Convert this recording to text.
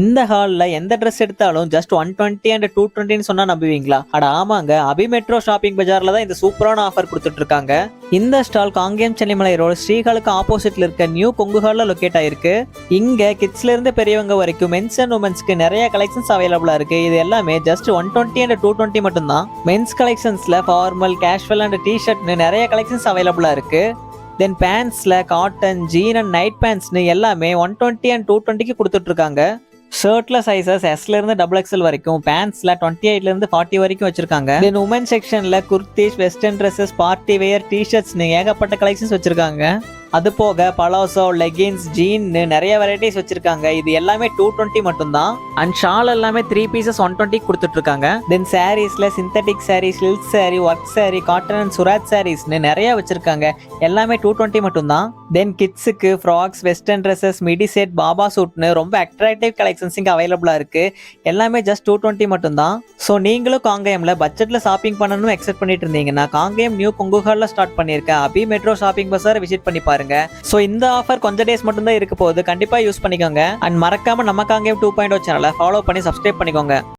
இந்த ஹால்ல எந்த ட்ரெஸ் எடுத்தாலும் ஜஸ்ட் 120 அண்ட் 220 சொன்னா நம்புவீங்களா? அட ஆமாங்க, அபி மெட்ரோ ஷாப்பிங் பஜார்ல தான் இந்த சூப்பரான ஆஃபர் கொடுத்துட்டு இருக்காங்க. இந்த ஸ்டால் காங்கேயம் சென்னிமலை ரோடு ஸ்ரீஹாலுக்கு ஆப்போசிட்ல இருக்க நியூ கொங்கு ஹால்ல லொகேட் ஆயிருக்கு. இங்க கிட்ஸ்ல இருந்து பெரியவங்க வரைக்கும் மென்ஸ் அண்ட் உமன்ஸ்க்கு நிறைய கலெக்ஷன்ஸ் அவைலபிளா இருக்கு. இது எல்லாமே ஜஸ்ட் 120 அண்ட் 220 மட்டும் தான். மென்ஸ் கலெக்ஷன்ஸ்ல ஃபார்மல், கேஷுவல் அண்ட் டி-ஷர்ட்னு நிறைய கலெக்ஷன்ஸ் அவைலபிளா இருக்கு. தென் பேண்ட்ஸ்ல காட்டன், ஜீன் அண்ட் நைட் பேண்ட்ஸ்னு எல்லாமே 120 அண்ட் 220க்கு கொடுத்துட்டு இருக்காங்க. ஷர்ட்ல சைஸஸ் எஸ்ல இருந்து XXL வரைக்கும், பேண்ட்ஸ்ல 28ல இருந்து 40 வரைக்கும் வச்சிருக்காங்க. தென் உமன் செக்ஷன்ல kurtis, western dresses, party wear, டி-ஷர்ட்ஸ்னு ஏகப்பட்ட கலெக்ஷன்ஸ் வச்சிருக்காங்க. அது போக பலாசோ, லெகின்ஸ், ஜீன்னு நிறைய வெரைட்டிஸ் வச்சிருக்காங்க. இது எல்லாமே 220 மட்டும் தான். அண்ட் ஷால் எல்லாமே 3 பீசஸ் 120 கொடுத்துட்டு இருக்காங்க. தென் சாரீஸ்ல synthetic sari, silk sari, work sari, cotton and Surat சாரீஸ்னு நிறைய வச்சிருக்காங்க. எல்லாமே 220 மட்டும் தான். தென் கிட்ஸுக்கு frocks, western dresses, midi set, baba சூட்னு ரொம்ப அட்ராக்டிவ் கலெக்ஷன்ஸ் இங்க அவைலபிளா இருக்கு. எல்லாமே ஜஸ்ட் 220 மட்டும் தான். ஸோ நீங்களும் காங்கேயம்ல பட்ஜெட்ல ஷாப்பிங் பண்ணணும்னு எக்ஸ்பெக்ட் பண்ணிட்டு இருந்தீங்கன்னா காங்கேயம் நியூ கொங்கு ஹால்ல ஸ்டார்ட் பண்ணிருக்க அபி மெட்ரோ ஷாப்பிங் பஸார் விசிட் பண்ணி பாருங்க. சோ இந்த ஆஃபர் கொஞ்ச டேஸ் மட்டும் தான் இருக்க போகுது. கண்டிப்பா யூஸ் பண்ணிக்கோங்க. அண்ட் மறக்காம நம்ம காங்கேயம் 2.0 சேனலை ஃபாலோ பண்ணி சப்ஸ்கிரைப் பண்ணிக்கோங்க.